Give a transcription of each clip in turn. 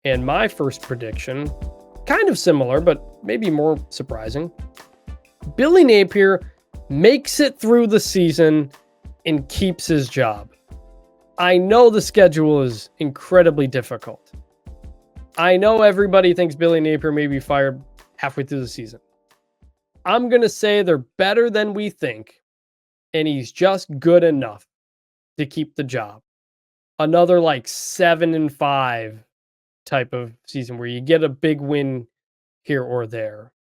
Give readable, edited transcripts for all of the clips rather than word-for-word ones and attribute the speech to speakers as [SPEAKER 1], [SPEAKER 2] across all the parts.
[SPEAKER 1] And my first prediction, kind of similar, but maybe more surprising. Billy Napier makes it through the season and keeps his job. I know the schedule is incredibly difficult. I know everybody thinks Billy Napier may be fired halfway through the season. I'm going to say they're better than we think, and he's just good enough to keep the job. Another like 7-5 type of season where you get a big win here or there.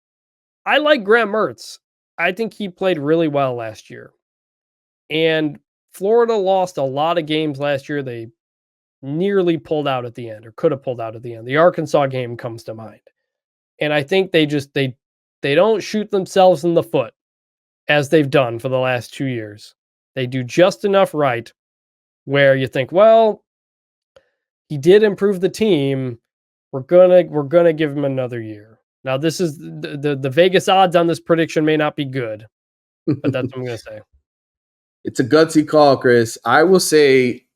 [SPEAKER 1] I like Graham Mertz. I think he played really well last year. And Florida lost a lot of games last year. They nearly pulled out at the end, or could have pulled out at the end. The Arkansas game comes to mind. And I think they don't shoot themselves in the foot as they've done for the last 2 years. They do just enough right where you think, well, he did improve the team. We're gonna give him another year. Now, this is the Vegas odds on this prediction may not be good, but that's what I'm gonna say.
[SPEAKER 2] It's a gutsy call, Chris. I will say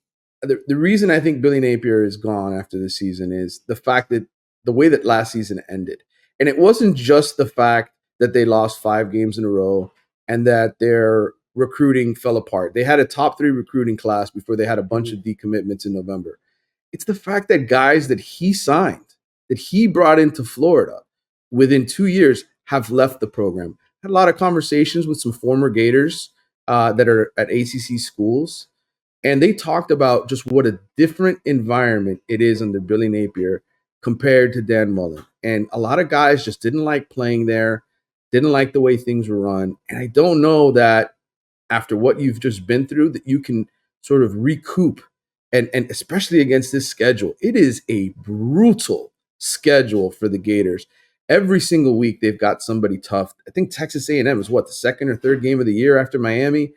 [SPEAKER 2] the reason I think Billy Napier is gone after this season is the fact that the way that last season ended. And it wasn't just the fact that they lost 5 games in a row and that their recruiting fell apart. They had a top 3 recruiting class before they had a bunch of decommitments in November. It's the fact that guys that he signed, that he brought into Florida within 2 years have left the program. I had a lot of conversations with some former Gators that are at ACC schools. And they talked about just what a different environment it is under Billy Napier compared to Dan Mullen. And a lot of guys just didn't like playing there, didn't like the way things were run. And I don't know that after what you've just been through, that you can sort of recoup. And especially against this schedule, it is a brutal schedule for the Gators. Every single week they've got somebody tough. I think Texas A&M is the second or third game of the year after Miami.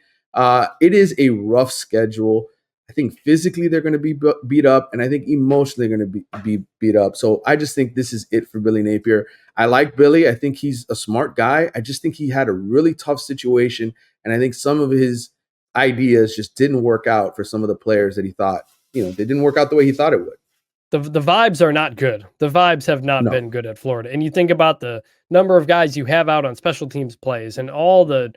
[SPEAKER 2] It is a rough schedule. I think physically they're going to be beat up, and I think emotionally they're going to be beat up. So I just think this is it for Billy Napier. I like Billy. I think he's a smart guy. I just think he had a really tough situation, and I think some of his ideas just didn't work out for some of the players that he thought, they didn't work out the way he thought it would.
[SPEAKER 1] The vibes are not good. The vibes have not been good at Florida. And you think about the number of guys you have out on special teams plays and all the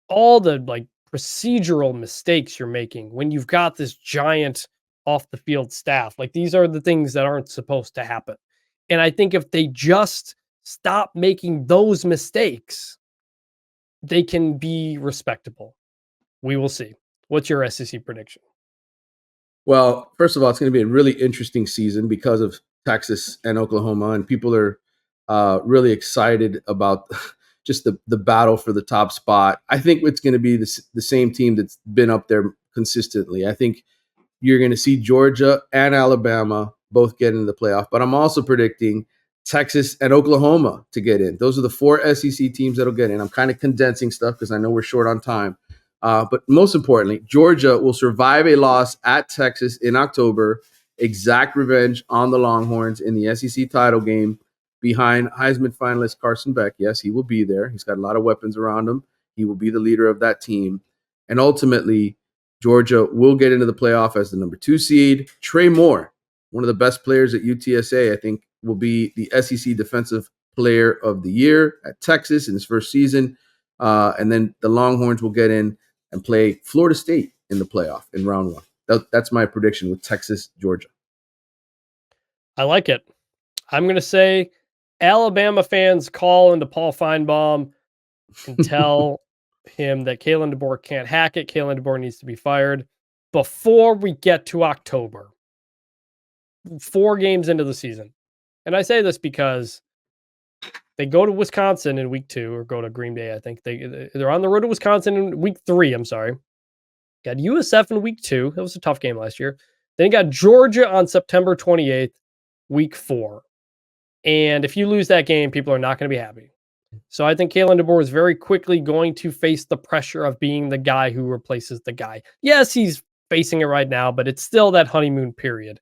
[SPEAKER 1] like procedural mistakes you're making when you've got this giant off the field staff. Like, these are the things that aren't supposed to happen. And I think if they just stop making those mistakes, they can be respectable. We will see. What's your SEC prediction?
[SPEAKER 2] Well, first of all, it's going to be a really interesting season because of Texas and Oklahoma, and people are really excited about just the battle for the top spot. I think it's going to be the same team that's been up there consistently. I think you're going to see Georgia and Alabama both get into the playoff, but I'm also predicting Texas and Oklahoma to get in. Those are the 4 SEC teams that'll get in. I'm kind of condensing stuff because I know we're short on time. But most importantly, Georgia will survive a loss at Texas in October, exact revenge on the Longhorns in the SEC title game behind Heisman finalist Carson Beck. Yes, he will be there. He's got a lot of weapons around him. He will be the leader of that team. And ultimately, Georgia will get into the playoff as the number 2 seed. Trey Moore, one of the best players at UTSA, I think will be the SEC Defensive Player of the Year at Texas in his first season. And then the Longhorns will get in and play Florida State in the playoff in round 1. That's my prediction with Texas, Georgia.
[SPEAKER 1] I like it. I'm going to say Alabama fans call into Paul Feinbaum and tell him that Kalen DeBoer can't hack it. Kalen DeBoer needs to be fired before we get to October. 4 games into the season. And I say this because they go to Wisconsin in week 2, or go to Green Bay. I think they're on the road to Wisconsin in week 3. I'm sorry. Got USF in week 2. That was a tough game last year. Then you got Georgia on September 28th, week 4. And if you lose that game, people are not going to be happy. So I think Kalen DeBoer is very quickly going to face the pressure of being the guy who replaces the guy. Yes, he's facing it right now, but it's still that honeymoon period.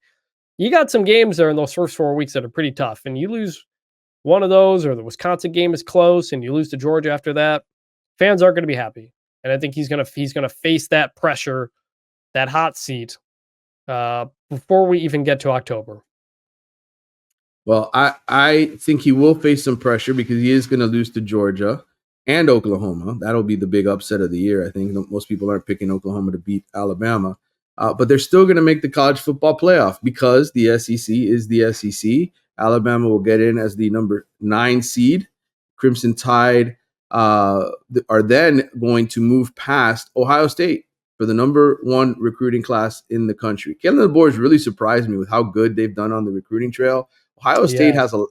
[SPEAKER 1] You got some games there in those first 4 weeks that are pretty tough, and you lose one of those, or the Wisconsin game is close and you lose to Georgia after that, fans aren't going to be happy. And I think he's going to face that pressure, that hot seat, before we even get to October.
[SPEAKER 2] Well, I think he will face some pressure because he is going to lose to Georgia and Oklahoma. That'll be the big upset of the year. I think most people aren't picking Oklahoma to beat Alabama, but they're still going to make the college football playoff because the SEC is the SEC. Alabama will get in as the number 9 seed. Crimson Tide are then going to move past Ohio State for the number 1 recruiting class in the country. Kalen DeBoer has really surprised me with how good they've done on the recruiting trail. Ohio State has a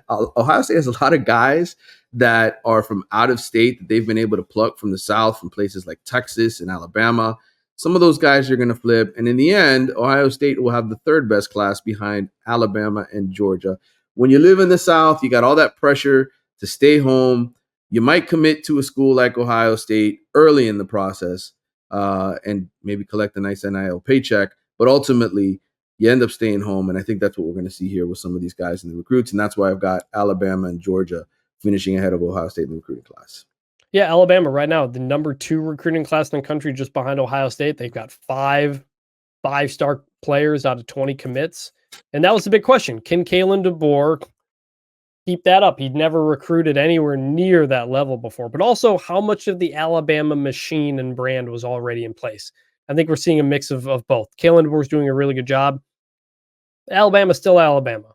[SPEAKER 2] lot of guys that are from out of state that they've been able to pluck from the South, from places like Texas and Alabama. Some of those guys are going to flip, and in the end, Ohio State will have the 3rd best class behind Alabama and Georgia. When you live in the South, you got all that pressure to stay home. You might commit to a school like Ohio State early in the process and maybe collect a nice NIL paycheck, but ultimately you end up staying home, and I think that's what we're going to see here with some of these guys in the recruits, and that's why I've got Alabama and Georgia finishing ahead of Ohio State in the recruiting class.
[SPEAKER 1] Yeah, Alabama right now, the number 2 recruiting class in the country, just behind Ohio State. They've got 5-star players out of 20 commits, and that was the big question. Can Kalen DeBoer keep that up? He'd never recruited anywhere near that level before, but also how much of the Alabama machine and brand was already in place. I think we're seeing a mix of both. Kalen DeBoer's doing a really good job. Alabama's still Alabama,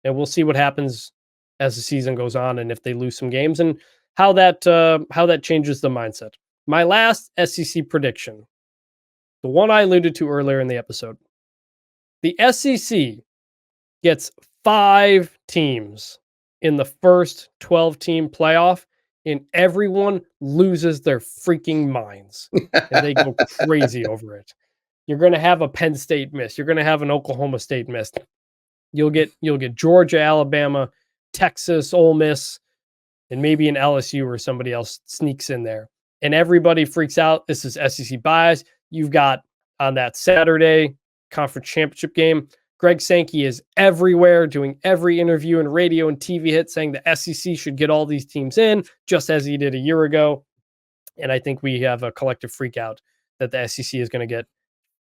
[SPEAKER 1] and we'll see what happens as the season goes on and if they lose some games and how that changes the mindset. My last SEC prediction, the one I alluded to earlier in the episode. The SEC gets 5 teams in the first 12-team playoff, and everyone loses their freaking minds, and they go crazy over it. You're going to have a Penn State miss. You're going to have an Oklahoma State miss. You'll get Georgia, Alabama, Texas, Ole Miss, and maybe an LSU or somebody else sneaks in there. And everybody freaks out. This is SEC bias. You've got on that Saturday conference championship game, Greg Sankey is everywhere doing every interview and radio and TV hit saying the SEC should get all these teams in, just as he did a year ago. And I think we have a collective freak out that the SEC is going to get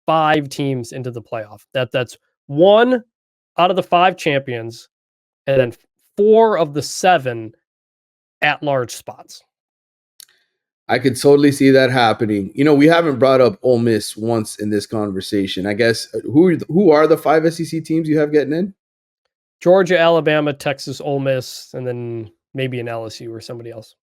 [SPEAKER 1] 5 teams into the playoff. That's 1 out of the 5 champions, and then 4 of the 7 at-large spots.
[SPEAKER 2] I could totally see that happening. You know, we haven't brought up Ole Miss once in this conversation. I guess who are the 5 SEC teams you have getting in?
[SPEAKER 1] Georgia, Alabama, Texas, Ole Miss, and then maybe an LSU or somebody else.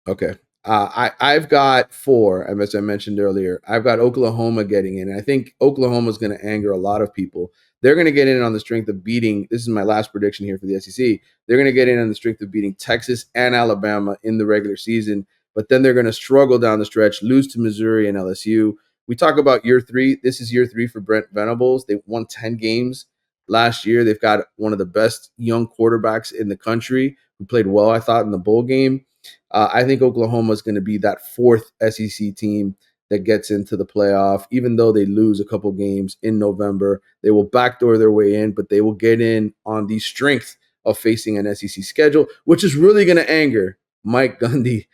[SPEAKER 2] Okay. I've got 4, as I mentioned earlier. I've got Oklahoma getting in. And I think Oklahoma is going to anger a lot of people. They're going to get in on the strength of beating. This is my last prediction here for the SEC. They're going to get in on the strength of beating Texas and Alabama in the regular season. But then they're going to struggle down the stretch, lose to Missouri and LSU. We talk about year 3. This is year 3 for Brent Venables. They won 10 games last year. They've got one of the best young quarterbacks in the country who played well, I thought, in the bowl game. I think Oklahoma is going to be that 4th SEC team that gets into the playoff. Even though they lose a couple games in November, they will backdoor their way in, but they will get in on the strength of facing an SEC schedule, which is really going to anger Mike Gundy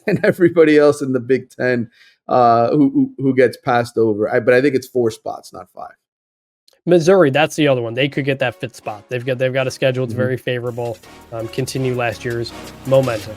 [SPEAKER 2] and everybody else in the Big Ten who gets passed over. But I think it's 4 spots, not 5.
[SPEAKER 1] Missouri, that's the other one. They could get that 5th spot. They've got a schedule that's very favorable. Continue last year's momentum.